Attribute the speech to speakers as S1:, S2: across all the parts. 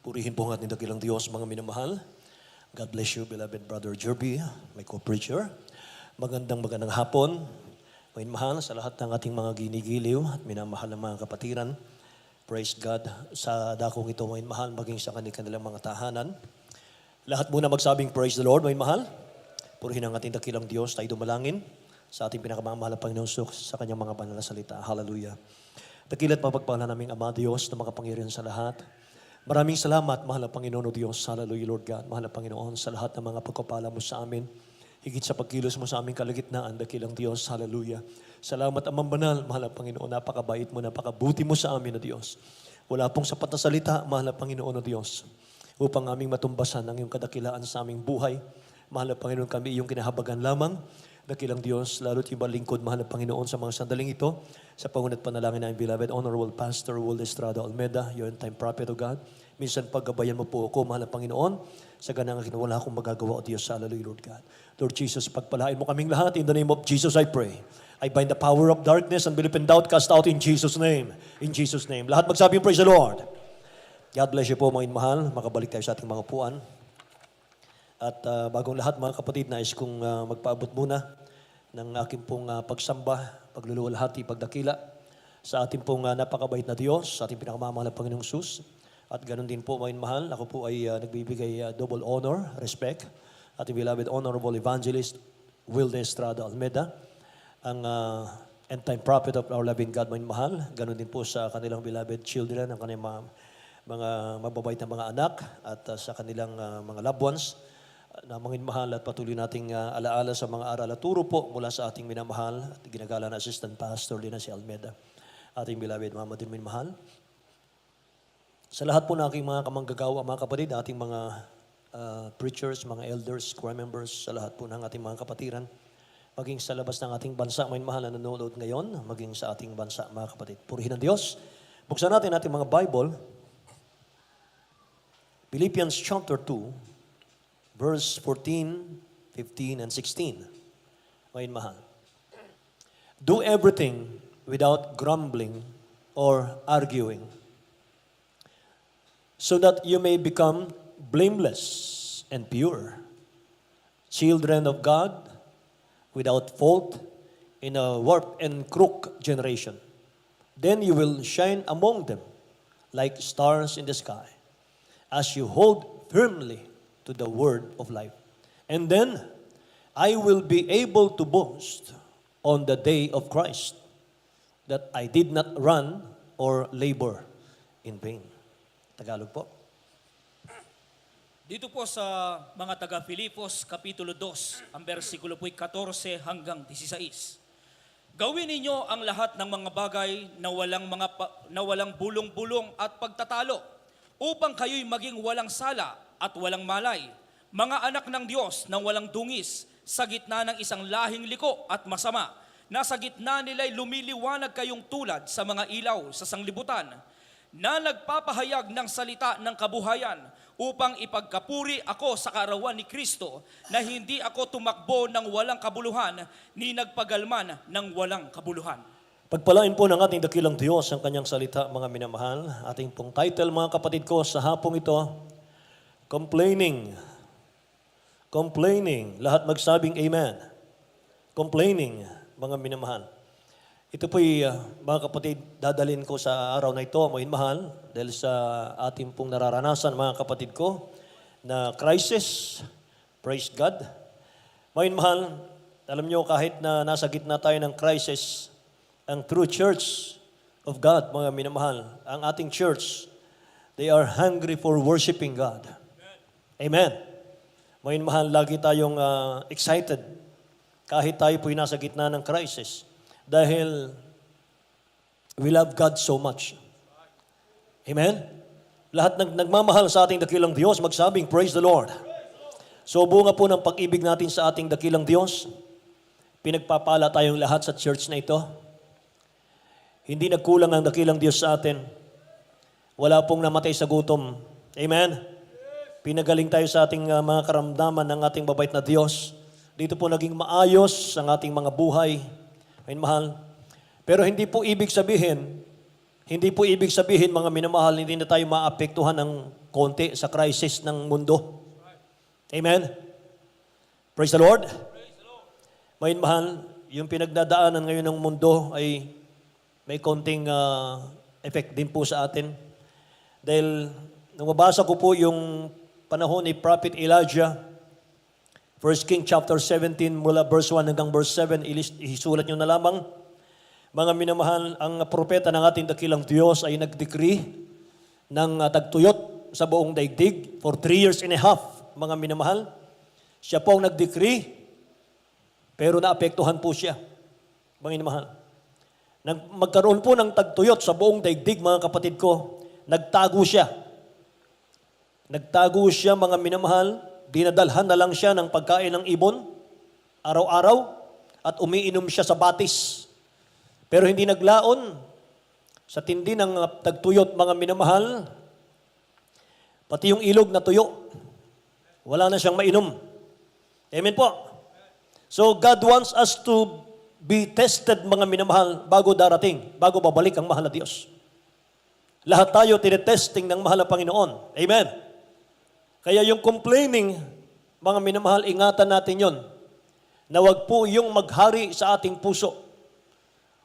S1: Purihin po ang ating dakilang Diyos, mga minamahal. God bless you, beloved Brother Jerby, my co-preacher. Magandang hapon, mga minamahal, sa lahat ng ating mga ginigiliw at minamahal ng mga kapatiran. Praise God sa dakong ito, mga minamahal, maging sa kanilang mga tahanan. Lahat muna magsabing, praise the Lord, mga minamahal. Purihin ang ating dakilang Diyos, tayo dumalangin sa ating pinakamamahal na Panginoon sa kanyang mga banal na salita. Hallelujah. Dakilat mapagpala naming Ama Diyos na makapangyarihan sa lahat. Maraming salamat, mahal na Panginoon o Diyos. Hallelujah, Lord God. Mahal na Panginoon sa lahat ng mga pagkapala mo sa amin. Higit sa pagkilos mo sa aming kalagitnaan, dakilang Diyos. Hallelujah. Salamat, Amang Banal, mahal na Panginoon. Napakabait mo, napakabuti mo sa amin, o Diyos. Wala pong sapat na salita, mahal na Panginoon, o Diyos, upang aming matumbasan ang iyong kadakilaan sa aming buhay. Mahal na Panginoon, kami iyong kinahabagan lamang. Dakilang Diyos, lalo't iba lingkod, mahal na Panginoon, sa mga sandaling ito, sa pangunat panalangin ng beloved Honorable Pastor Will Estrada Almeda, your end-time prophet o God. Minsan paggabayan mo po ako, mahal na Panginoon, sa ganang wala akong magagawa, o Diyos. Hallelujah, Lord God. Lord Jesus, pagpalain mo kaming lahat. In the name of Jesus, I pray. I bind the power of darkness and belief and doubt, cast out in Jesus' name. In Jesus' name. Lahat magsabing, praise the Lord. God bless you po, mga mahal. Makabalik tayo sa ating mga upuan. At bagong lahat, mga kapatid, nais kong magpaabot muna ng aking pong pagsamba, pagluluwalhati, pagdakila sa ating pong napakabait na Diyos, sa ating pinakamamahal na Panginoong Sus. At ganoon din po, mga mahal, ako po ay nagbibigay double honor, respect, ating beloved Honorable Evangelist Will Estrada Almeda, ang end-time prophet of our loving God, mga mahal. Ganoon din po sa kanilang beloved children, ang kanilang mga mababait na mga anak, at sa kanilang mga loved ones, na mga mahal, at patuloy nating alaala sa mga aral at turo po mula sa ating minamahal at ginagala na Assistant Pastor din si Almeda, ating beloved Mama din minamahal. Sa lahat po ng aking mga kamanggagawa, mga kapatid, ating mga preachers, mga elders, choir members, sa lahat po ng ating mga kapatiran, maging sa labas ng ating bansa, mga mahal na nanonood ngayon, maging sa ating bansa, mga kapatid. Purihin ang Diyos. Buksan natin ating mga Bible. Philippians chapter 2, verse 14, 15, and 16. Ngayon, mahal. Do everything without grumbling or arguing, so that you may become blameless and pure, children of God, without fault in a warped and crooked generation. Then you will shine among them like stars in the sky, as you hold firmly to the word of life. And then I will be able to boast on the day of Christ that I did not run or labor in vain. Tagalog po.
S2: Dito po sa mga taga-Filipos, Kapitulo 2, ang versikulo po'y 14 hanggang 16. Gawin ninyo ang lahat ng mga bagay na walang bulong-bulong at pagtatalo, upang kayo'y maging walang sala at walang malay, mga anak ng Diyos na walang dungis, sa gitna ng isang lahing liko at masama, na sa gitna nila'y lumiliwanag kayong tulad sa mga ilaw sa sanglibutan, na nagpapahayag ng salita ng kabuhayan, upang ipagkapuri ako sa kaarawan ni Kristo, na hindi ako tumakbo ng walang kabuluhan, ni nagpagalman ng walang kabuluhan.
S1: Pagpalain po ng ating dakilang Diyos ang kanyang salita, mga minamahal. Ating pong title, mga kapatid ko, sa hapong ito, Complaining. Complaining. Lahat magsabing amen. Complaining, mga minamahal. Ito po'y, mga kapatid, dadalhin ko sa araw na ito, mga minamahal, dahil sa ating pong nararanasan, mga kapatid ko, na crisis. Praise God. Mga minamahal, alam nyo, kahit na nasa gitna tayo ng crisis, ang true church of God, mga minamahal, ang ating church, they are hungry for worshiping God. Amen. Mga mahal, lagi tayong excited kahit tayo po'y nasa gitna ng crisis dahil we love God so much. Amen. Lahat nagmamahal sa ating dakilang Diyos, magsabing, praise the Lord. So bunga po ng pag-ibig natin sa ating dakilang Diyos, pinagpapala tayong lahat sa church na ito. Hindi nagkulang ang dakilang Diyos sa atin. Wala pong namatay sa gutom. Amen. Pinagaling tayo sa ating mga karamdaman ng ating babait na Diyos. Dito po naging maayos ang ating mga buhay. Ay mahal. Pero hindi po ibig sabihin, mga minamahal, hindi na tayo maapektuhan ng konti sa crisis ng mundo. Amen? Praise the Lord. May mahal, yung pinagdadaanan ngayon ng mundo ay may konting effect din po sa atin. Dahil nung mabasa ko po yung panahon ni Prophet Elijah, 1 King chapter 17 mula verse 1 hanggang verse 7, isulat nyo na lamang. Mga minamahal, ang propeta ng ating dakilang Diyos ay nag-decree ng tagtuyot sa buong daigdig for 3 years and a half, mga minamahal. Siya po ang nag-decree, pero naapektuhan po siya, mga minamahal. Magkaroon po ng tagtuyot sa buong daigdig, mga kapatid ko, nagtago siya. Nagtago siya, mga minamahal, dinadalhan na lang siya ng pagkain ng ibon, araw-araw, at umiinom siya sa batis. Pero hindi naglaon sa tindi ng tagtuyot, mga minamahal, pati yung ilog na tuyo, wala na siyang mainom. Amen po. So God wants us to be tested, mga minamahal, bago darating, bago babalik ang mahal na Diyos. Lahat tayo tinetesting ng mahal na Panginoon. Amen. Kaya yung complaining, mga minamahal, ingatan natin yon, na wag po yung maghari sa ating puso.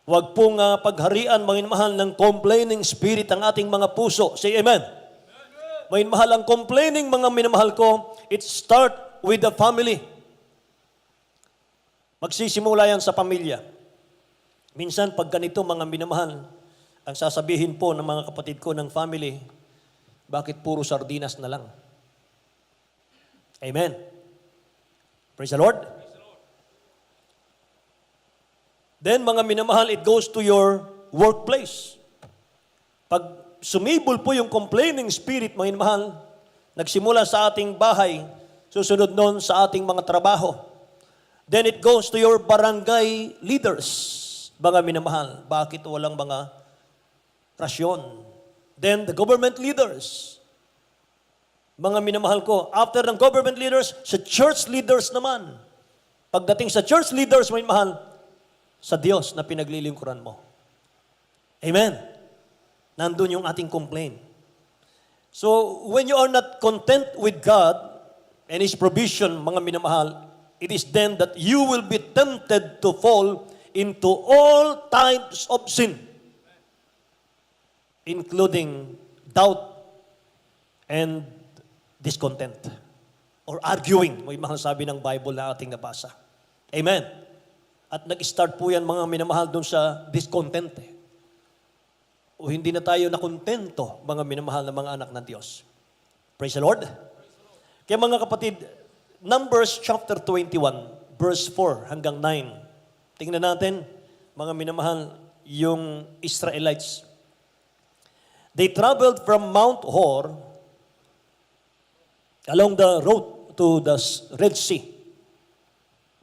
S1: Wag pong pagharian, mga minamahal, ng complaining spirit ang ating mga puso. Say amen. Mga minamahal, ang complaining, mga minamahal ko, it start with the family. Magsisimula yan sa pamilya. Minsan, pag ganito, mga minamahal, ang sasabihin po ng mga kapatid ko ng family, bakit puro sardinas na lang? Amen. Praise the Lord. Then, mga minamahal, it goes to your workplace. Pag sumibol po yung complaining spirit, mga minamahal, nagsimula sa ating bahay, susunod nun sa ating mga trabaho. Then it goes to your barangay leaders, mga minamahal. Bakit walang mga rasyon? Then the government leaders, mga minamahal ko. After ng government leaders, sa church leaders naman. Pagdating sa church leaders, mga minamahal, sa Diyos na pinaglilingkuran mo. Amen. Nandun yung ating complaint. So, when you are not content with God and His provision, mga minamahal, it is then that you will be tempted to fall into all types of sin, including doubt and discontent or arguing, may mga sabi ng Bible na ating nabasa. Amen. At nag-start po yan, mga minamahal, doon sa discontent. O hindi na tayo nakontento, mga minamahal na mga anak ng Diyos. Praise the Lord. Kaya mga kapatid, Numbers chapter 21, verse 4 hanggang 9. Tingnan natin, mga minamahal, yung Israelites. They traveled from Mount Hor along the road to the Red Sea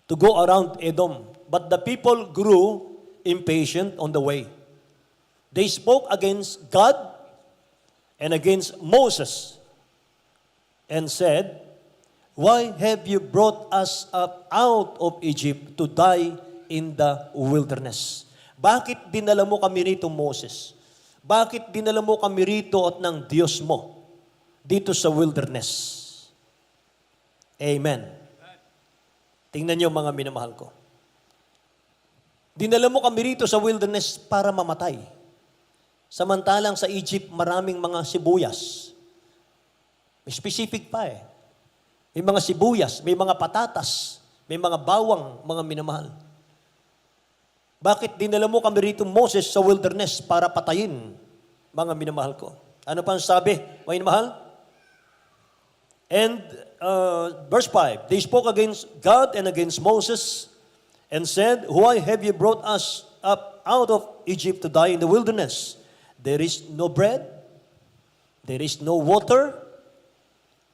S1: to go around Edom. But the people grew impatient on the way. They spoke against God and against Moses and said, "Why have you brought us up out of Egypt to die in the wilderness?" Bakit dinala mo kami rito, Moses? Bakit dinala mo kami rito at ng Diyos mo dito sa wilderness? Amen. Tingnan niyo, mga minamahal ko. Dinala mo kami rito sa wilderness para mamatay. Samantalang sa Egypt, maraming mga sibuyas. May specific pa eh. May mga sibuyas, may mga patatas, may mga bawang, mga minamahal. Bakit dinala mo kami rito, Moses, sa wilderness para patayin, mga minamahal ko? Ano pa ang sabi, mga minamahal? And verse 5, they spoke against God and against Moses and said, "Why have you brought us up out of Egypt to die in the wilderness? There is no bread, there is no water,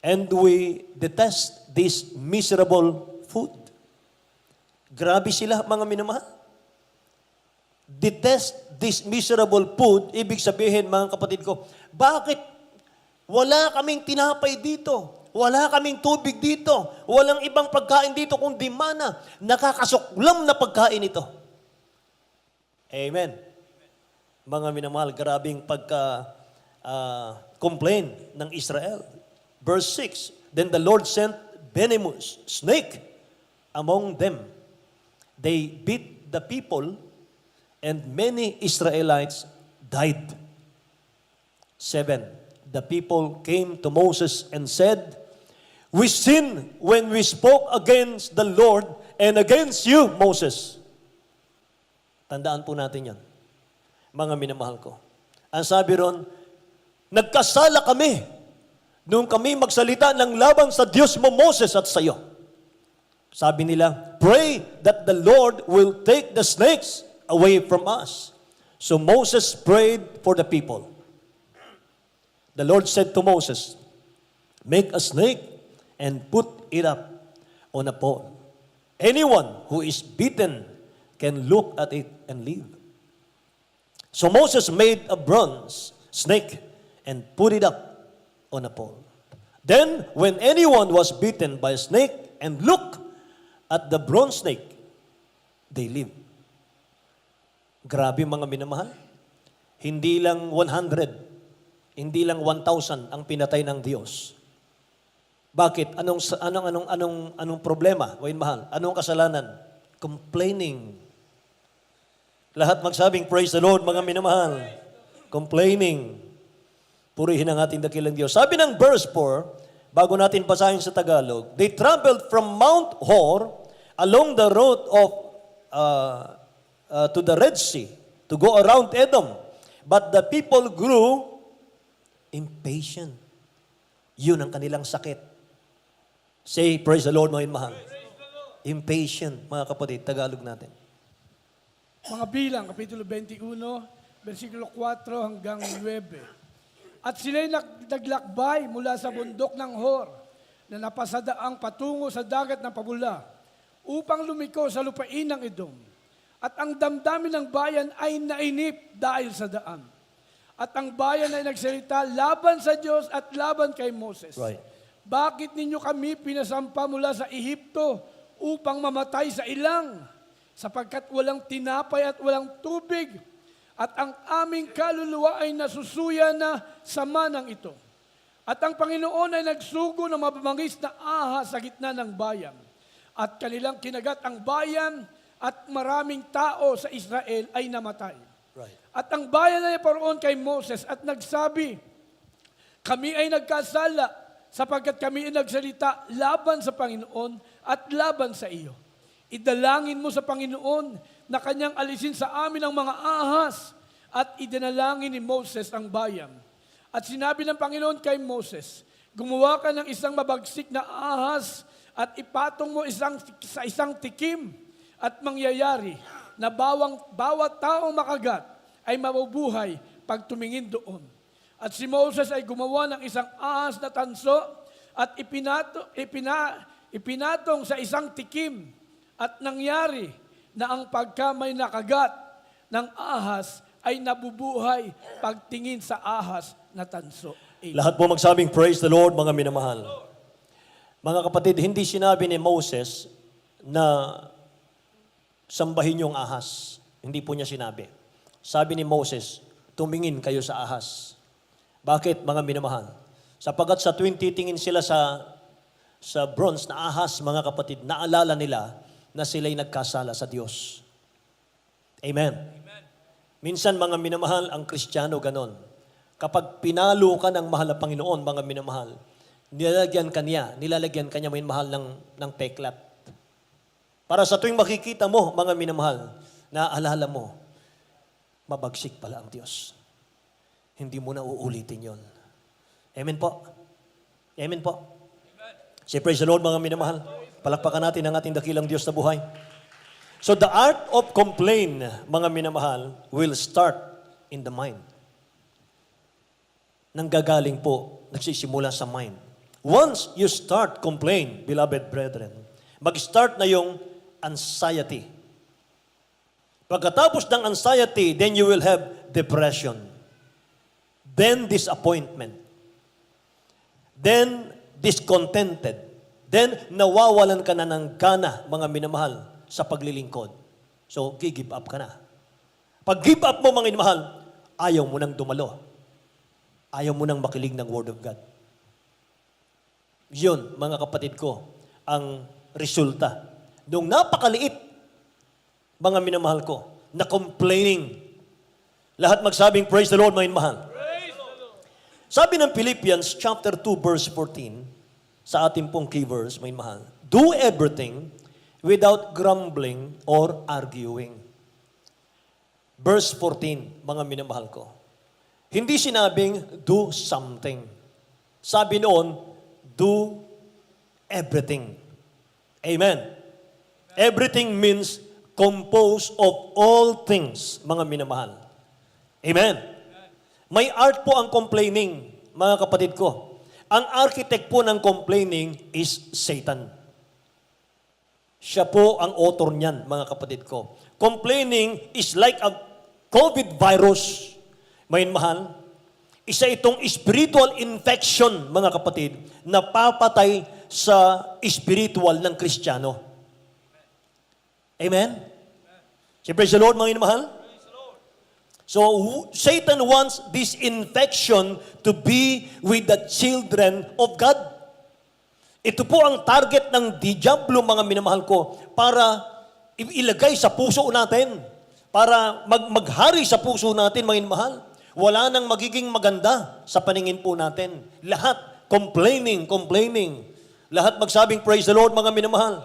S1: and we detest this miserable food." Grabe sila, mga minamahal. Detest this miserable food, ibig sabihin, mga kapatid ko, bakit wala kaming tinapay dito? Wala kaming tubig dito. Walang ibang pagkain dito kundi mana. Nakakasuklam na pagkain ito. Amen. Mga minamahal, grabing complaint ng Israel. Verse 6, then the Lord sent venomous snake among them. They beat the people, and many Israelites died. 7, the people came to Moses and said, we sinned when we spoke against the Lord and against you, Moses. Tandaan po natin yan, mga minamahal ko. Ang sabi ron, nagkasala kami nung kami magsalita ng laban sa Diyos mo, Moses, at sa iyo. Sabi nila, pray that the Lord will take the snakes away from us. So Moses prayed for the people. The Lord said to Moses, make a snake and put it up on a pole. Anyone who is bitten can look at it and live. So Moses made a bronze snake and put it up on a pole. Then, when anyone was bitten by a snake and looked at the bronze snake, they lived. Grabe mga minamahal. Hindi lang 100, hindi lang 1,000 ang pinatay ng Diyos. Bakit? Anong problema? Wain mahal. Anong kasalanan? Complaining. Lahat magsabing, praise the Lord, mga minamahal. Complaining. Purihin ang ating dakilang Diyos. Sabi ng verse 4, bago natin basahin sa Tagalog, they traveled from Mount Hor along the road of to the Red Sea to go around Edom. But the people grew impatient. Yun ang kanilang sakit. Say, praise the Lord, mga mahal. Impatient, mga kapatid, Tagalog natin.
S3: Mga bilang, Kapitulo 21, versikulo 4 hanggang 9. At sila'y naglakbay mula sa bundok ng Hor, na napasadaang patungo sa dagat ng Pabula, upang lumiko sa lupain ng Edom. At ang damdamin ng bayan ay nainip dahil sa daan. At ang bayan ay nagsalita laban sa Diyos at laban kay Moses.
S1: Right.
S3: Bakit ninyo kami pinasampa mula sa Ehipto upang mamatay sa ilang? Sapagkat walang tinapay at walang tubig, at ang aming kaluluwa ay nasusuya na sa manang ito. At ang Panginoon ay nagsugo ng mababangis na ahas sa gitna ng bayan. At kanilang kinagat ang bayan, at maraming tao sa Israel ay namatay.
S1: Right.
S3: At ang bayan ay paroon kay Moses at nagsabi, kami ay nagkasala sapagkat kami ay nagsalita laban sa Panginoon at laban sa iyo. Idalangin mo sa Panginoon na kanyang alisin sa amin ang mga ahas, at idinalangin ni Moses ang bayan. At sinabi ng Panginoon kay Moses, gumawa ka ng isang mabagsik na ahas at ipatong mo sa isang tikim, at mangyayari na bawat taong makagat ay mabubuhay pag tumingin doon. At si Moses ay gumawa ng isang ahas na tanso at ipinatong sa isang tikim, at nangyari na ang pagka may nakagat ng ahas ay nabubuhay pagtingin sa ahas na tanso. Amen.
S1: Lahat po magsabing, praise the Lord, mga minamahal. Mga kapatid, hindi sinabi ni Moses na sambahin yung ahas. Hindi po niya sinabi. Sabi ni Moses, tumingin kayo sa ahas. Bakit, mga minamahal? Sapagat sa tuwing titingin sila sa bronze na ahas, mga kapatid, naalala nila na sila'y nagkasala sa Diyos. Amen. Minsan, mga minamahal, ang Kristiyano ganon. Kapag pinalo ka ng mahal na Panginoon, mga minamahal, nilalagyan kanya may mahal ng peklat. Para sa tuwing makikita mo, mga minamahal, naaalala mo, mabagsik pala ang Diyos. Hindi mo na uulitin yon. Amen po? Amen po? Say praise the Lord, mga minamahal. Palakpakan natin ang ating dakilang Diyos na buhay. So the art of complain, mga minamahal, will start in the mind. Nanggagaling po, nagsisimula sa mind. Once you start complain, beloved brethren, mag-start na yung anxiety. Pagkatapos ng anxiety, then you will have depression. Then disappointment. Then discontented. Then nawawalan ka na ng gana, mga minamahal, sa paglilingkod. So, give up ka na. Pag give up mo, mga minamahal, ayaw mo nang dumalo. Ayaw mo nang makinig ng Word of God. Yun, mga kapatid ko, ang resulta. Nung napakaliit, mga minamahal ko, na complaining. Lahat magsabing, praise the Lord, mga minamahal. Sabi ng Philippians chapter 2 verse 14, sa ating pong key verse, may mahal, do everything without grumbling or arguing. Verse 14, mga minamahal ko. Hindi sinabing do something. Sabi noon, do everything. Amen. Everything means composed of all things, mga minamahal. Amen. May art po ang complaining, mga kapatid ko. Ang architect po ng complaining is Satan. Siya po ang author niyan, mga kapatid ko. Complaining is like a COVID virus, may mahal. Isa itong spiritual infection, mga kapatid, na papatay sa spiritual ng Kristiyano. Amen? Say, praise the Lord, mga mahal. So, Satan wants this infection to be with the children of God. Ito po ang target ng Diablo, mga minamahal ko, para ilagay sa puso natin, para maghari sa puso natin, mga minamahal. Wala nang magiging maganda sa paningin po natin. Lahat complaining. Lahat magsabing, praise the Lord, mga minamahal.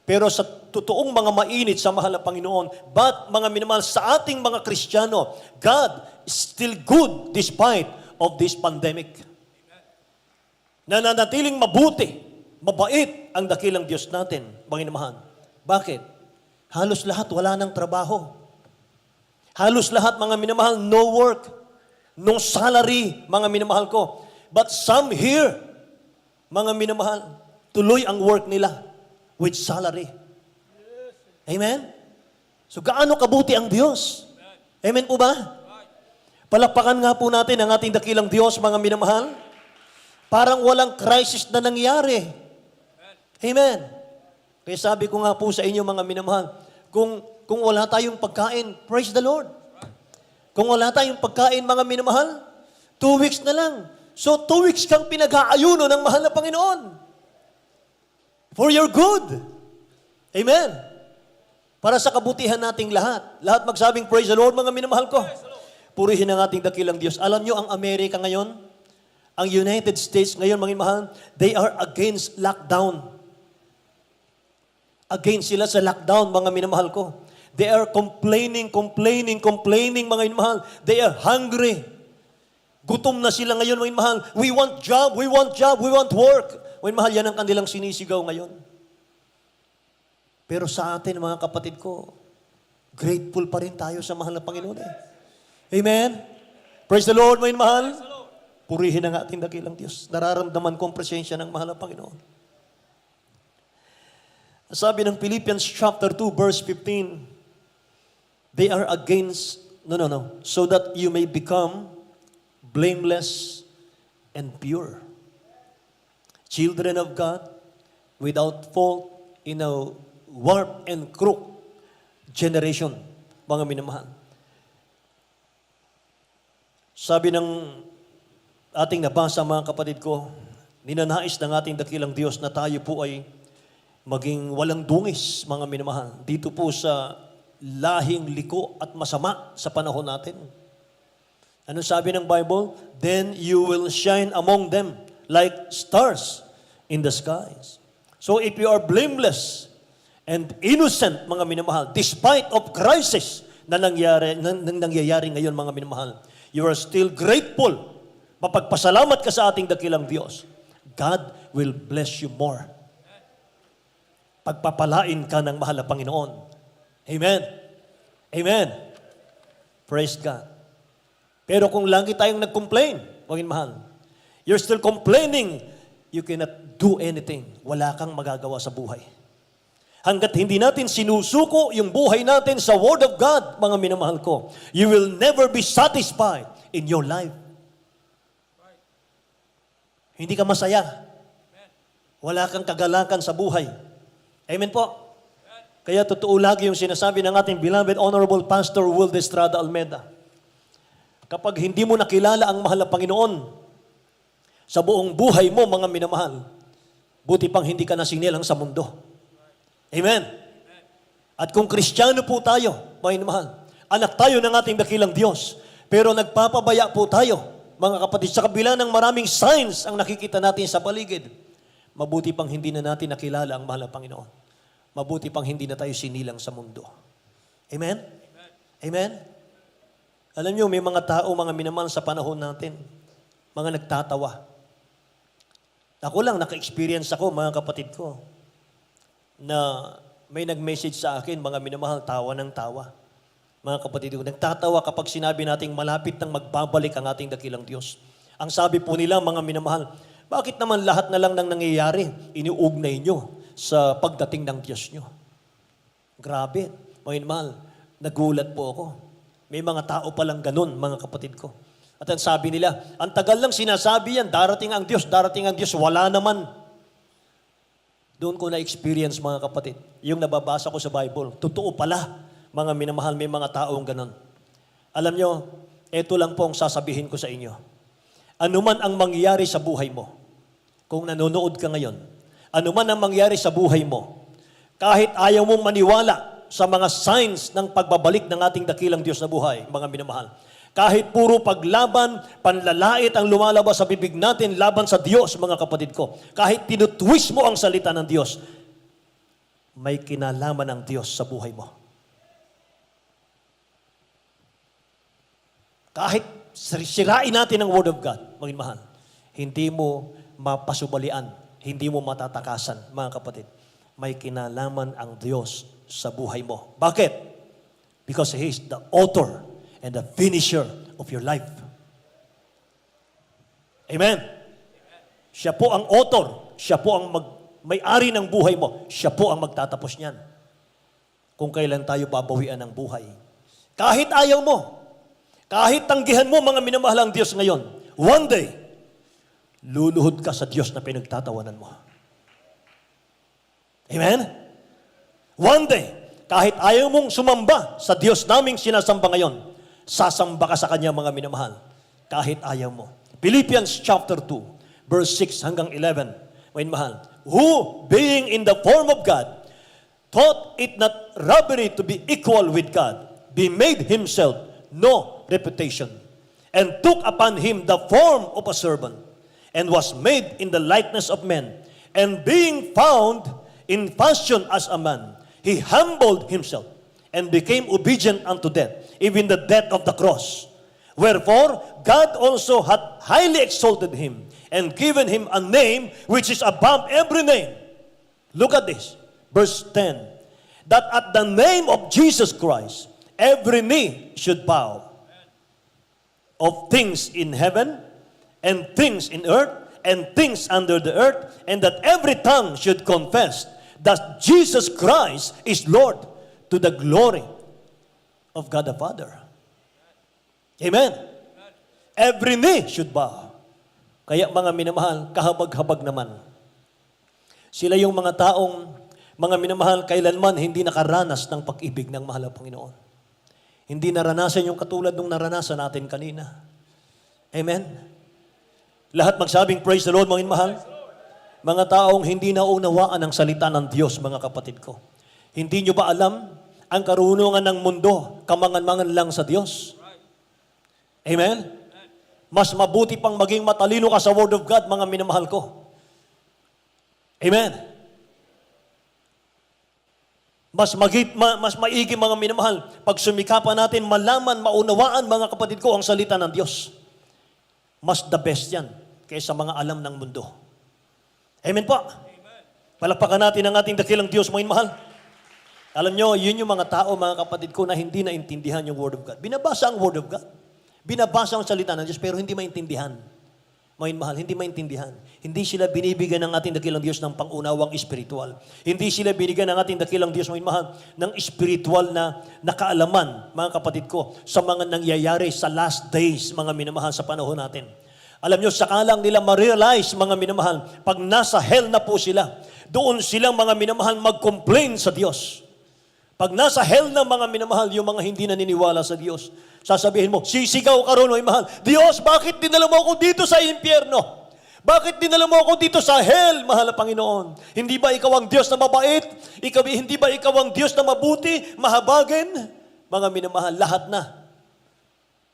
S1: Pero sa totoong mga mainit sa mahal na Panginoon, but mga minamahal, sa ating mga Kristiyano, God is still good despite of this pandemic. Nananatiling mabuti, mabait ang dakilang Diyos natin, mga minamahal. Bakit? Halos lahat wala ng trabaho. Halos lahat, mga minamahal, no work, no salary, mga minamahal ko. But some here, mga minamahal, tuloy ang work nila with salary. Amen? So gaano kabuti ang Diyos? Amen po ba? Palakpakan nga po natin ang ating dakilang Diyos, mga minamahal. Parang walang crisis na nangyari. Amen? Kaya sabi ko nga po sa inyo, mga minamahal, kung wala tayong pagkain, praise the Lord. Kung wala tayong pagkain, mga minamahal, 2 weeks na lang. So 2 weeks kang pinag-aayuno ng mahal na Panginoon. For your good. Amen. Para sa kabutihan nating lahat. Lahat magsabing, praise the Lord, mga minamahal ko. Purihin ang ating dakilang Diyos. Alam nyo, ang Amerika ngayon, ang United States ngayon, mga minamahal, they are against lockdown. Against sila sa lockdown, mga minamahal ko. They are complaining, mga minamahal. They are hungry. Gutom na sila ngayon, mga minamahal. We want job, we want work. Mahal, yan ang kanilang sinisigaw ngayon. Pero sa atin, mga kapatid ko, grateful pa rin tayo sa mahal na Panginoon. Amen? Praise the Lord, mga mahal. Purihin ang ating dakilang Diyos. Nararamdaman ko ang presensya ng mahal na Panginoon. Sabi ng Philippians chapter 2, verse 15, they are against, so that you may become blameless and pure. Children of God, without fault in a warped and crooked generation, mga minamahal. Sabi ng ating nabasa, mga kapatid ko, ninanais ng ating dakilang Diyos na tayo po ay maging walang dungis, mga minamahal, dito po sa lahing liko at masama sa panahon natin. Ano sabi ng Bible? Then you will shine among them like stars in the skies. So if you are blameless and innocent, mga minamahal, despite of crisis na nangyayari ngayon, mga minamahal, you are still grateful. Mapagpasalamat ka sa ating dakilang Diyos. God will bless you more. Pagpapalain ka ng mahal na Panginoon. Amen. Amen. Praise God. Pero kung lagi tayong nag-complain, mga minamahal, you're still complaining, you cannot do anything. Wala kang magagawa sa buhay. Hanggat hindi natin sinusuko yung buhay natin sa Word of God, mga minamahal ko, you will never be satisfied in your life. Hindi ka masaya. Wala kang kagalakan sa buhay. Amen po. Kaya totoo lagi yung sinasabi ng ating beloved Honorable Pastor Will Estrada Almeida. kapag hindi mo nakilala ang mahal na Panginoon sa buong buhay mo, mga minamahal, buti pang hindi ka nasinilang sa mundo. Amen. At kung Kristiyano po tayo, mga minamahal, anak tayo ng ating dakilang Diyos, pero nagpapabaya po tayo, mga kapatid, sa kabila ng maraming signs ang nakikita natin sa paligid, mabuti pang hindi na natin nakilala ang mahal na Panginoon. Mabuti pang hindi na tayo sinilang sa mundo. Amen? Amen? Alam niyo, may mga tao, mga minamahal sa panahon natin, mga nagtatawa. Ako lang, naka-experience ako, mga kapatid ko, na may nag-message sa akin, mga minamahal, tawa ng tawa. Mga kapatid ko, nagtatawa kapag sinabi nating malapit nang magbabalik ang ating dakilang Diyos. Ang sabi po nila, mga minamahal, bakit naman lahat na lang nang nangyayari, iniuugnay nyo sa pagdating ng Diyos nyo? Grabe, mga minamahal, nagulat po ako. May mga tao palang ganun, mga kapatid ko. At ang sabi nila, ang tagal lang sinasabi yan, darating ang Diyos, wala naman. Doon ko na-experience, mga kapatid, yung nababasa ko sa Bible. Totoo pala, mga minamahal, may mga taong ganun. Alam nyo, eto lang po ang sasabihin ko sa inyo. Ano man ang mangyayari sa buhay mo, kung nanonood ka ngayon, ano man ang mangyayari sa buhay mo, kahit ayaw mong maniwala sa mga signs ng pagbabalik ng ating dakilang Diyos na buhay, mga minamahal, kahit puro paglaban, panlalait ang lumalabas sa bibig natin laban sa Diyos, mga kapatid ko, kahit tinutwist mo ang salita ng Diyos, may kinalaman ang Diyos sa buhay mo. Kahit sirain natin ang Word of God, mga mahal, hindi mo mapasubalian, hindi mo matatakasan, mga kapatid. May kinalaman ang Diyos sa buhay mo. Bakit? Because He is the author and the finisher of your life. Amen? Siya po ang author, siya po ang may-ari ng buhay mo, siya po ang magtatapos niyan. Kung kailan tayo babawian ng buhay. Kahit ayaw mo, kahit tanggihan mo, mga minamahal ang Diyos ngayon, one day, luluhod ka sa Diyos na pinagtatawanan mo. Amen? One day, kahit ayaw mong sumamba sa Diyos naming sinasamba ngayon, sasamba ka sa Kanya, mga minamahal, kahit ayaw mo. Philippians chapter 2, verse 6 hanggang 11, mga minamahal, who, being in the form of God, thought it not robbery to be equal with God, be made Himself no reputation, and took upon Him the form of a servant, and was made in the likeness of men, and being found in fashion as a man, He humbled Himself, and became obedient unto death, even the death of the cross. Wherefore, God also hath highly exalted Him, and given Him a name which is above every name. Look at this, verse 10, that at the name of Jesus Christ, every knee should bow, of things in heaven, and things in earth, and things under the earth, and that every tongue should confess that Jesus Christ is Lord, to the glory of God the Father. Amen. Every knee should bow. Kaya mga minamahal, kahabag-habag naman. Sila yung mga taong, mga minamahal, kailanman hindi nakaranas ng pag-ibig ng mahal na Panginoon. Hindi naranasan yung katulad nung naranasan natin kanina. Amen? Lahat magsabing, praise the Lord, mga minamahal. Mga taong hindi naunawaan ang salita ng Diyos, mga kapatid ko. Hindi nyo ba alam, ang karunungan ng mundo, kamangan-mangan lang sa Diyos? Amen? Mas mabuti pang maging matalino ka sa Word of God, mga minamahal ko. Amen? Mas maigi, mga minamahal, pag sumikapan natin, malaman, maunawaan, mga kapatid ko, ang salita ng Diyos. Mas the best yan, kaysa mga alam ng mundo. Amen po? Palakpakan natin ang ating dakilang Diyos, mga minamahal. Alam nyo, yun yung mga tao, mga kapatid ko, na hindi naintindihan yung Word of God. Binabasa ang Word of God. Binabasa ang salita ng Diyos, pero hindi maintindihan. Mga minamahal, hindi maintindihan. Hindi sila binibigyan ng ating dakilang Diyos ng pangunawang espiritual. Hindi sila binigyan ng ating dakilang Diyos, mga minamahal, ng espiritual na nakaalaman, mga kapatid ko, sa mga nangyayari sa last days, mga minamahal, sa panahon natin. Alam nyo, sakalang nila ma-realize, mga minamahal, pag nasa hell na po sila, doon silang, mga minamahal, mag-complain sa Diyos. Pag nasa hell ng mga minamahal, yung mga hindi naniniwala sa Diyos, sasabihin mo, sisigaw ka ron, may mahal, Diyos, bakit dinala mo ako dito sa impyerno? Bakit dinala mo ako dito sa hell, mahal na Panginoon? Hindi ba ikaw ang Diyos na mabait? Hindi ba ikaw ang Diyos na mabuti, mahabagin? Mga minamahal, lahat na.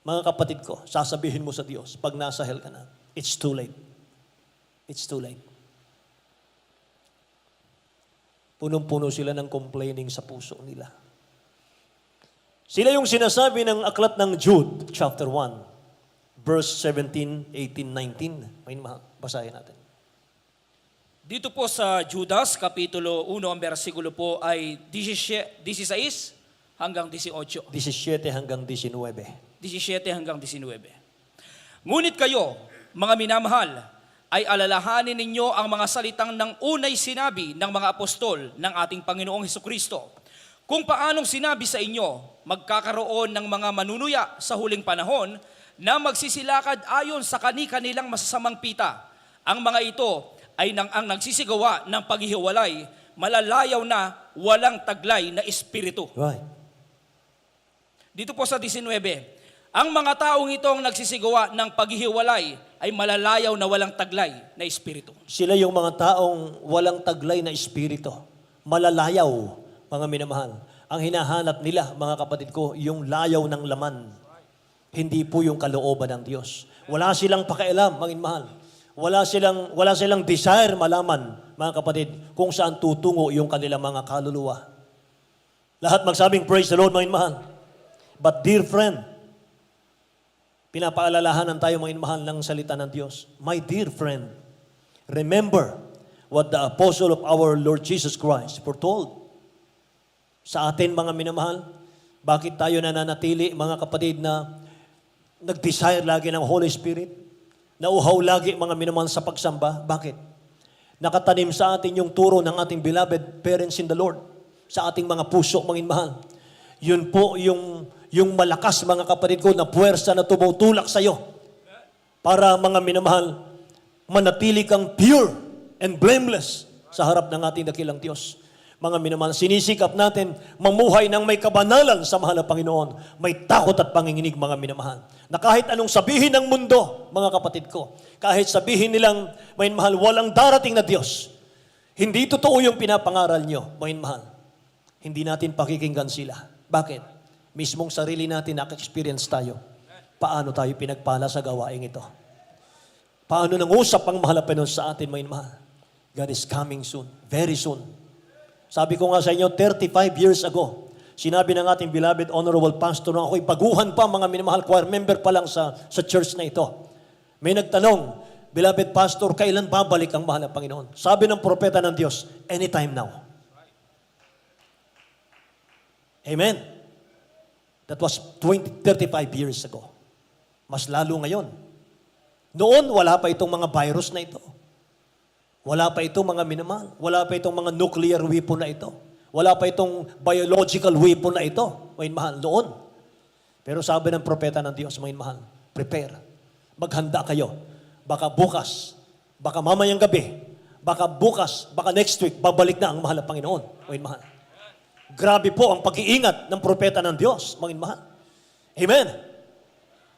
S1: Mga kapatid ko, sasabihin mo sa Diyos, pag nasa hell ka na, it's too late. It's too late. Punong-puno sila ng complaining sa puso nila. Sila yung sinasabi ng aklat ng Jude, chapter 1, verse 17, 18, 19. May basahin natin.
S2: Dito po sa Judas, Kapitulo 1, ang versikulo po ay 16 hanggang 18.
S1: 17 hanggang 19.
S2: 17 hanggang 19. Ngunit kayo, mga minamahal, ay alalahanin ninyo ang mga salitang ng unay sinabi ng mga apostol ng ating Panginoong Hesukristo. Kung paanong sinabi sa inyo, magkakaroon ng mga manunuya sa huling panahon na magsisilakad ayon sa kani-kanilang masasamang pita. Ang mga ito ay ang nagsisigawa ng paghihiwalay, malalayaw na walang taglay na espiritu.
S1: Right.
S2: Dito po sa 19, ang mga taong itong nagsisigawa ng paghihiwalay ay malalayaw na walang taglay na espiritu.
S1: Sila yung mga taong walang taglay na espiritu. Malalayaw, mga minamahal. Ang hinahanap nila, mga kapatid ko, yung layaw ng laman. Hindi po yung kalooban ng Diyos. Wala silang pakialam, mga minamahal. Wala silang desire malaman, mga kapatid, kung saan tutungo yung kanilang mga kaluluwa. Lahat magsabing, praise the Lord, mga minamahal. But dear friend, pinapaalalahanan tayo, mga minamahal, ng salita ng Diyos. My dear friend, remember what the apostle of our Lord Jesus Christ foretold. Sa atin, mga minamahal, bakit tayo nananatili, mga kapatid, na nag-desire lagi ng Holy Spirit? Nauhaw lagi, mga minamahal, sa pagsamba? Bakit? Nakatanim sa atin yung turo ng ating beloved parents in the Lord sa ating mga puso, mga minamahal. Yun po yung malakas, mga kapatid ko, na puwersa na tumutulak sa iyo para, mga minamahal, manatili kang pure and blameless sa harap ng ating dakilang Diyos. Mga minamahal, sinisikap natin mamuhay ng may kabanalan sa mahal na Panginoon. May takot at panginginig, mga minamahal. Na kahit anong sabihin ng mundo, mga kapatid ko, kahit sabihin nilang, mga minamahal, walang darating na Diyos, hindi totoo yung pinapangaral nyo, mga minamahal. Hindi natin pakikinggan sila. Bakit? Mismong sarili natin, naka-experience tayo. Paano tayo pinagpala sa gawaing ito? Paano nangusap ang mahal na Panginoon sa atin, mga minamahal? God is coming soon, very soon. Sabi ko nga sa inyo, 35 years ago, sinabi ng ating beloved honorable pastor na ako'y baguhan pa, mga minamahal, choir member pa lang sa church na ito. May nagtanong, beloved pastor, kailan babalik ang mahal na Panginoon? Sabi ng propeta ng Diyos, anytime now. Amen. That was 35 years ago. Mas lalo ngayon. Noon, wala pa itong mga virus na ito. Wala pa itong mga minamahal. Wala pa itong mga nuclear weapon na ito. Wala pa itong biological weapon na ito. Mga mahal, noon. Pero sabi ng propeta ng Diyos, mga mahal, prepare. Maghanda kayo. Baka bukas, baka mamayang gabi, baka bukas, baka next week, babalik na ang mahal na Panginoon. Mga mahal. Grabe po ang pag-iingat ng propeta ng Diyos, mga mahal. Amen.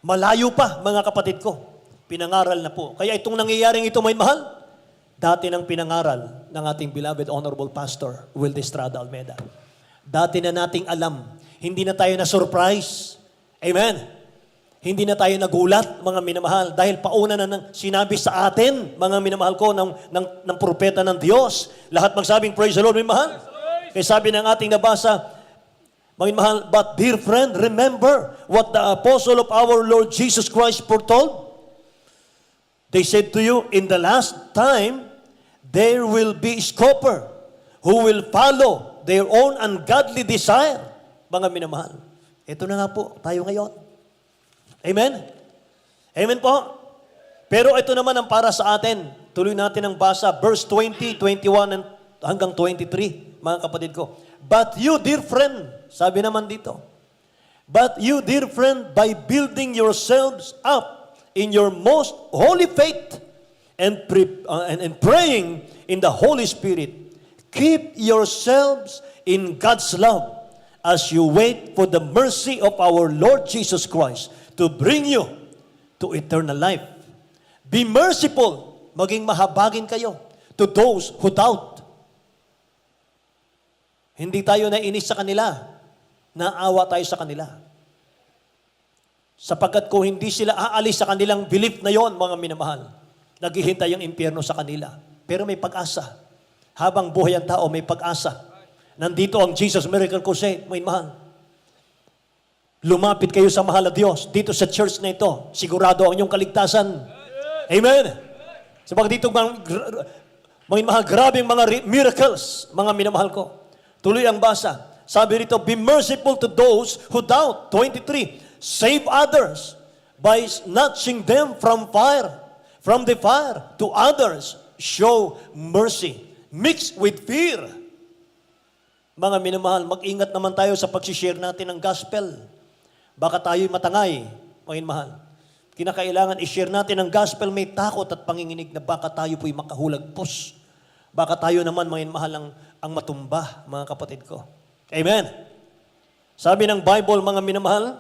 S1: Malayo pa, mga kapatid ko. Pinangaral na po. Kaya itong nangyayaring ito, mga mahal, dati nang pinangaral ng ating beloved honorable pastor, Will Estrada Almeida. Dati na nating alam, hindi na tayo na-surprise. Amen. Hindi na tayo nagulat, mga minamahal, dahil pauna na sinabi sa atin, mga minamahal ko, ng propeta ng Diyos. Lahat magsabing, praise the Lord, mga mahal. Kaya sabi ng ating nabasa, mga minamahal, but dear friend, remember what the apostle of our Lord Jesus Christ foretold. They said to you, in the last time, there will be scoffer who will follow their own ungodly desire. Mga minamahal. Ito na nga po, tayo ngayon. Amen? Amen po? Pero ito naman ang para sa atin. Tuloy natin ang basa, verse 20, 21, hanggang 23, mga kapatid ko. But you, dear friend, sabi naman dito, but you, dear friend, by building yourselves up in your most holy faith and praying in the Holy Spirit, keep yourselves in God's love, as you wait for the mercy of our Lord Jesus Christ to bring you to eternal life. Be merciful, maging mahabagin kayo to those who doubt. Hindi tayo nainis sa kanila, naawa tayo sa kanila. Sapagkat kung hindi sila aalis sa kanilang belief na yon, mga minamahal, naghihintay ang impyerno sa kanila. Pero may pag-asa. Habang buhay ang tao, may pag-asa. Nandito ang Jesus Miracle Crusade, mga minamahal. Lumapit kayo sa mahal na Diyos dito sa church na ito. Sigurado ang inyong kaligtasan. Amen. Sapagkat dito, mga minamahal, grabing mga miracles, mga minamahal ko. Tuloy ang basa. Sabi rito, be merciful to those who doubt. 23, save others by snatching them from the fire. To others, show mercy. Mixed with fear. Mga minamahal, mag-ingat naman tayo sa pag-share natin ng gospel. Baka tayo'y matangay, mga minamahal. Kinakailangan i-share natin ang gospel, may takot at panginginig na baka tayo po'y makahulagpos. Baka tayo naman, mga minamahal, ang matumba, mga kapatid ko. Amen. Sabi ng Bible, mga minamahal,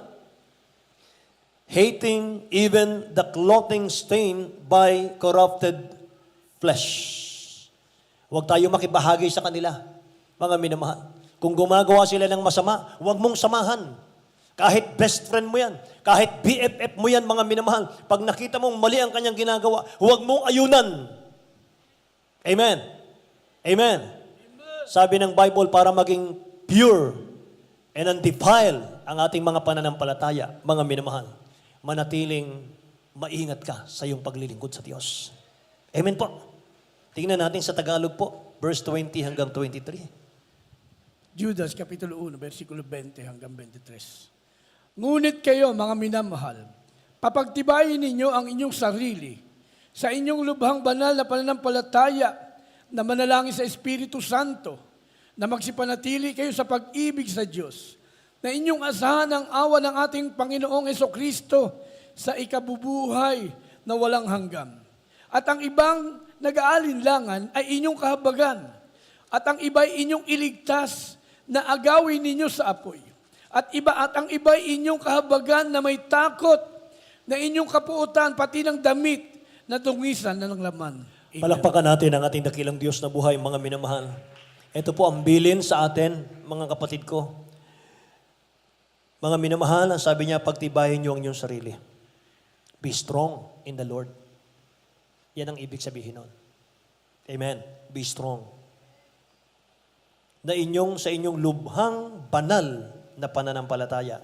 S1: hating even the clothing stained by corrupted flesh. Huwag tayo makibahagi sa kanila, mga minamahal. Kung gumagawa sila ng masama, huwag mong samahan. Kahit best friend mo yan, kahit BFF mo yan, mga minamahal, pag nakita mong mali ang kanyang ginagawa, huwag mong ayunan. Amen. Amen. Sabi ng Bible, para maging pure and undefiled ang ating mga pananampalataya, mga minamahal, manatiling maingat ka sa iyong paglilingkod sa Diyos. Amen po. Tingnan natin sa Tagalog po, verse 20 hanggang 23.
S3: Judas, Kapitulo 1, versikulo 20 hanggang 23. Ngunit kayo, mga minamahal, papagtibayin ninyo ang inyong sarili sa inyong lubhang banal na pananampalataya na manalangin sa Espiritu Santo, na magsipanatili kayo sa pag-ibig sa Diyos, na inyong asahan ang awa ng ating Panginoong Hesukristo sa ikabubuhay na walang hanggan. At ang ibang nag-aalinlangan ay inyong kahabagan, at ang iba'y inyong iligtas na agawin ninyo sa apoy. At ang iba'y inyong kahabagan na may takot, na inyong kapuutan, pati ng damit na tungisan na ng laman. Amen.
S1: Palakpakan natin ang ating dakilang Diyos na buhay, mga minamahal. Ito po ang bilin sa atin, mga kapatid ko. Mga minamahal, ang sabi niya, pagtibayin niyo ang inyong sarili. Be strong in the Lord. Yan ang ibig sabihin nun. Amen. Be strong. Na sa inyong lubhang banal na pananampalataya,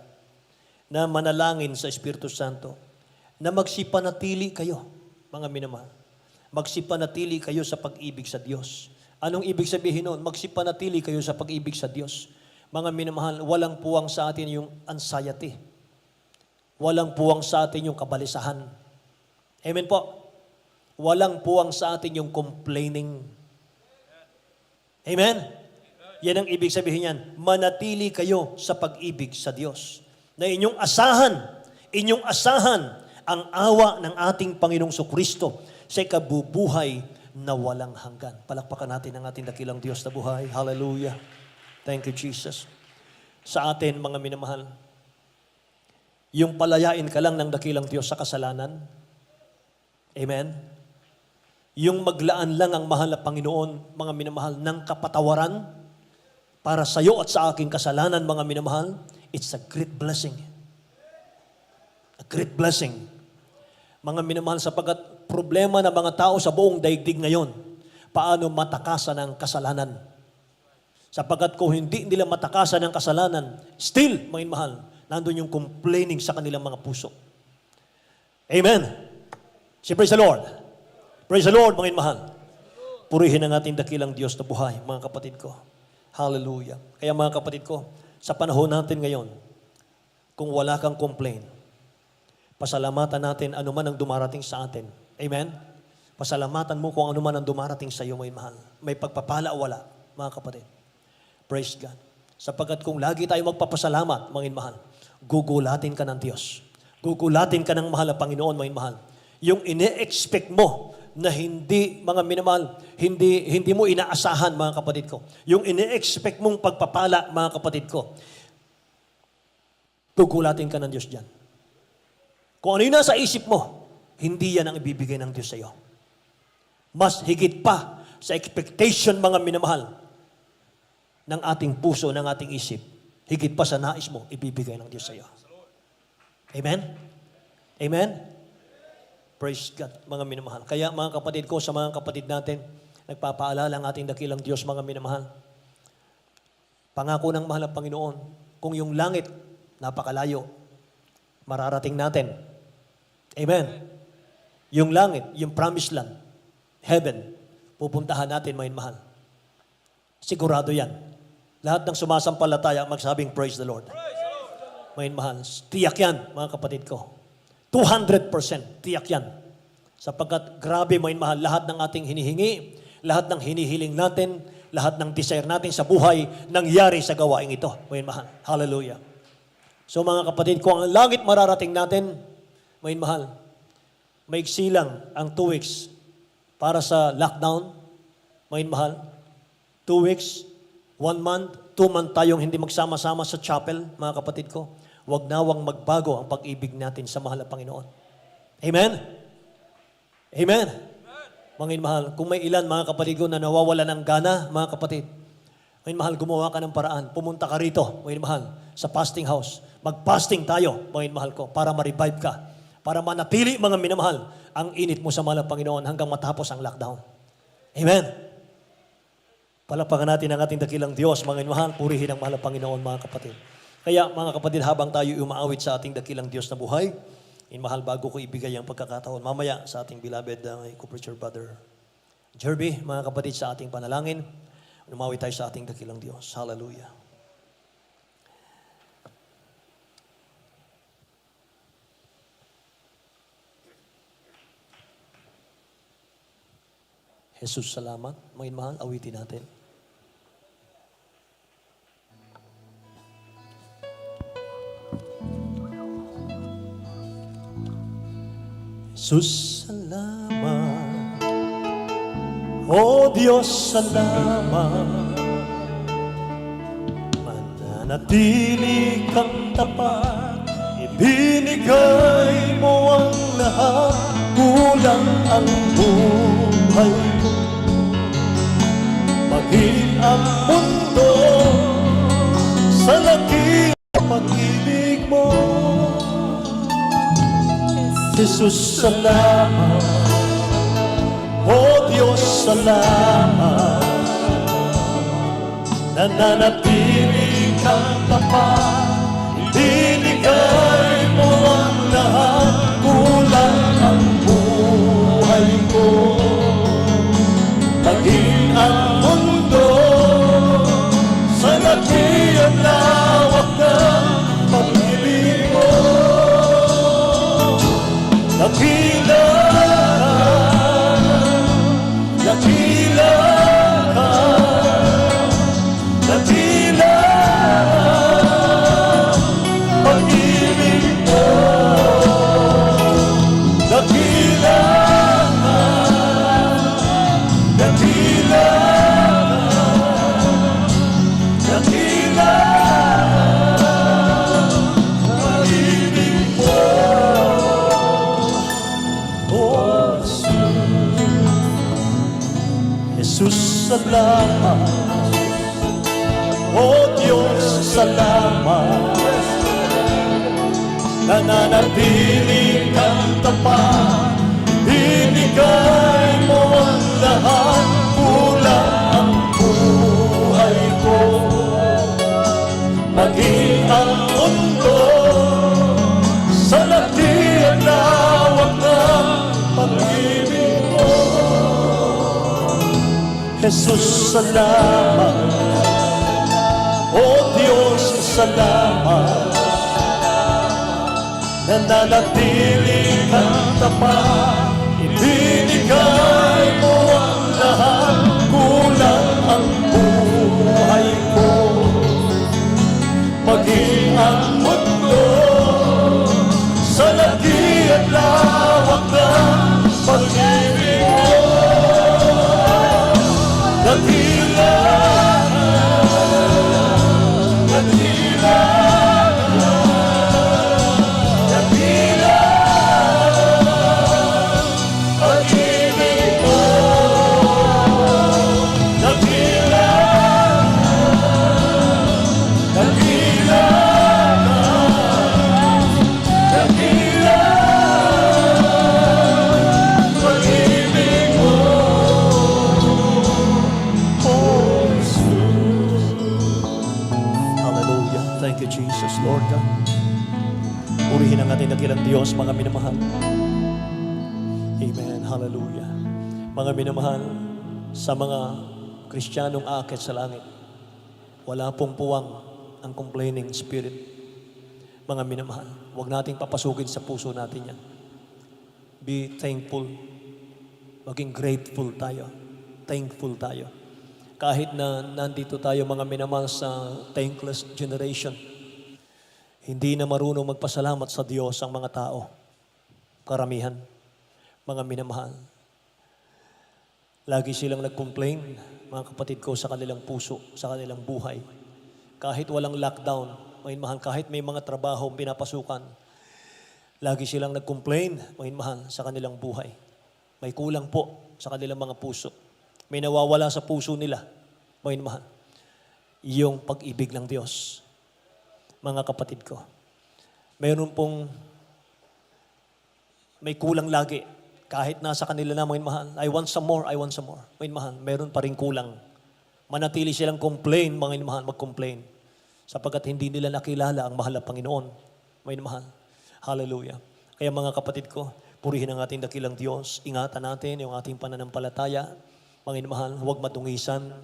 S1: na manalangin sa Espiritu Santo, na magsipanatili kayo, mga minamahal. Magsipanatili kayo sa pag-ibig sa Diyos. Anong ibig sabihin nun? Magsipanatili kayo sa pag-ibig sa Diyos. Mga minamahal, walang puwang sa atin yung anxiety. Walang puwang sa atin yung kabalisahan. Amen po. Walang puwang sa atin yung complaining. Amen? Yan ang ibig sabihin yan. Manatili kayo sa pag-ibig sa Diyos. Na inyong asahan ang awa ng ating Panginoong Sukristo sa ikabubuhay na walang hanggan. Palakpakan natin ang ating dakilang Diyos na buhay. Hallelujah. Thank you, Jesus. Sa atin, mga minamahal, yung palayain ka lang ng dakilang Diyos sa kasalanan. Amen? Yung maglaan lang ang mahal na Panginoon, mga minamahal, ng kapatawaran para sa iyo at sa aking kasalanan, mga minamahal, it's a great blessing. A great blessing. Mga minamahal, sapagkat problema ng mga tao sa buong daigdig ngayon, paano matakasan ang kasalanan. Sapagkat kung hindi nila matakasan ang kasalanan, still, mga minamahal, nandun yung complaining sa kanilang mga puso. Amen. Say, praise the Lord. Praise the Lord, mga minamahal. Purihin ang ating dakilang Diyos na buhay, mga kapatid ko. Hallelujah. Kaya mga kapatid ko, sa panahon natin ngayon, kung wala kang complain, pasalamatan natin anuman ang dumarating sa atin. Amen? Pasalamatan mo kung anuman ang dumarating sa iyo, may mahal. May pagpapala o wala, mga kapatid. Praise God. Sapagkat kung lagi tayo magpapasalamat, mga mahal, gugulatin ka ng Diyos. Gugulatin ka ng mahal na Panginoon, mga mahal. Yung ine-expect mo na hindi, mga minamahal, hindi mo inaasahan, mga kapatid ko. Yung ine-expect mong pagpapala, mga kapatid ko, Gugulatin ka ng Diyos dyan. Kung ano yung nasa isip mo, hindi yan ang ibibigay ng Diyos sa iyo. Mas higit pa sa expectation, mga minamahal, ng ating puso, ng ating isip, higit pa sa nais mo, ibibigay ng Diyos sa iyo. Amen? Amen? Praise God, mga minamahal. Kaya mga kapatid ko, sa mga kapatid natin, nagpapaalala ang ating dakilang Diyos, mga minamahal. Pangako ng mahal ng Panginoon, kung yung langit, napakalayo, mararating natin. Amen? Yung langit, yung promised land, heaven, pupuntahan natin, mga mahal. Sigurado yan. Lahat ng sumasampalataya, magsabing praise the Lord. Mga mahal, tiyak yan, mga kapatid ko. 200% tiyak yan. Sapagkat grabe, mga mahal, lahat ng ating hinihingi, lahat ng hinihiling natin, lahat ng desire natin sa buhay, nangyari sa gawaing ito. Mga mahal, hallelujah. So mga kapatid ko, ang langit mararating natin, mga mahal, maigsi lang ang 2 weeks para sa lockdown, mga mahal. 2 weeks, 1 month, 2 month tayong hindi magsama-sama sa chapel, mga kapatid ko. Huwag nawang magbago ang pag-ibig natin sa mahal na Panginoon. Amen? Amen? Mga mahal, kung may ilan, mga kapatid ko, na nawawala ng gana, mga kapatid, mga mahal, gumawa ka ng paraan. Pumunta ka rito, mga mahal, sa fasting house. Mag-fasting tayo, mga mahal ko, para ma-revive ka. Para manatili, mga minamahal, ang init mo sa mahal na Panginoon hanggang matapos ang lockdown. Amen? Palapakan natin ang ating dakilang Diyos, mga mahal, purihin ang mahal na Panginoon, mga kapatid. Kaya, mga kapatid, habang tayo umaawit sa ating dakilang Diyos na buhay, mahal, bago ko ibigay ang pagkakataon, mamaya sa ating beloved co-preacher brother Jerby, mga kapatid, sa ating panalangin, umawit tayo sa ating dakilang Diyos. Hallelujah. Jesus, salamat. Mga mahal, awitin natin. Jesus, salamat. O Diyos, salamat. Mananatili kang tapat, ibinigay mo ang lahat, kulang ang buhay ko. Maging ang mundo sa laki ng pag-ibig mo. Jesus, salamat. O Diyos, salamat. Nananatili kang tapat, ibinigay mo ang lahat, kulang ang buhay ko. Maging ang mundo sa laki at lawak ng pag-ibig mo. Dakila ka, dakila ka, dakila pag-ibig mo. Dakila ka, dakila ka, dakila pag-ibig mo. Oh, Jesus, salamat. Oh, Diyos, salamat. Nananatili kang tapat, binigay mo ang lahat, kulang ang buhay ko. Maging ang mundo sa laki at lawak ng pag-ibig mo. Jesus, salamat. O Diyos, salamat. Nananatili kang tapat, ibinigay mo ang lahat, kulang ang buhay ko. Maging ang mundo sa laki at lawak ng pag-ibig mo. Dakila, dakila, Lord God. Purihin ang ating dakilang Diyos, mga minamahal. Amen. Hallelujah. Mga minamahal, sa mga Kristiyanong aakyat sa langit, wala pong puwang ang complaining spirit. Mga minamahal, huwag nating papasukin sa puso natin yan. Be thankful. Maging grateful tayo. Thankful tayo. Kahit na nandito tayo mga minamahal sa thankless generation, hindi na marunong magpasalamat sa Diyos ang mga tao. Karamihan, mga minamahal. Lagi silang nag-complain, mga kapatid ko, sa kanilang puso, sa kanilang buhay. Kahit walang lockdown, mahal, kahit may mga trabaho pinapasukan, lagi silang nag-complain, mahal, sa kanilang buhay. May kulang po sa kanilang mga puso. May nawawala sa puso nila, mahal. Yung pag-ibig ng Diyos. Mga kapatid ko, mayroon pong may kulang lagi. Kahit nasa kanila na, mga mahal, I want some more, I want some more. Mga mahal, meron pa rin kulang. Manatili silang complain, mga mahal, mag-complain. Sapagkat hindi nila nakilala ang mahal na Panginoon. Mga mahal. Hallelujah. Kaya mga kapatid ko, purihin ang ating dakilang Diyos. Ingatan natin yung ating pananampalataya. Mga mahal, huwag matungisan.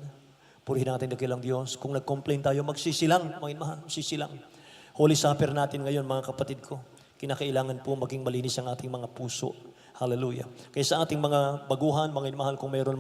S1: Purihin ang ating dakilang Diyos. Kung nag-complain tayo, magsisilang, mga mahal, magsisilang. Holy Supper natin ngayon, mga kapatid ko. Kinakailangan po maging malinis ang ating mga puso. Hallelujah. Kaya sa ating mga baguhan, mga mahal, kung mayroon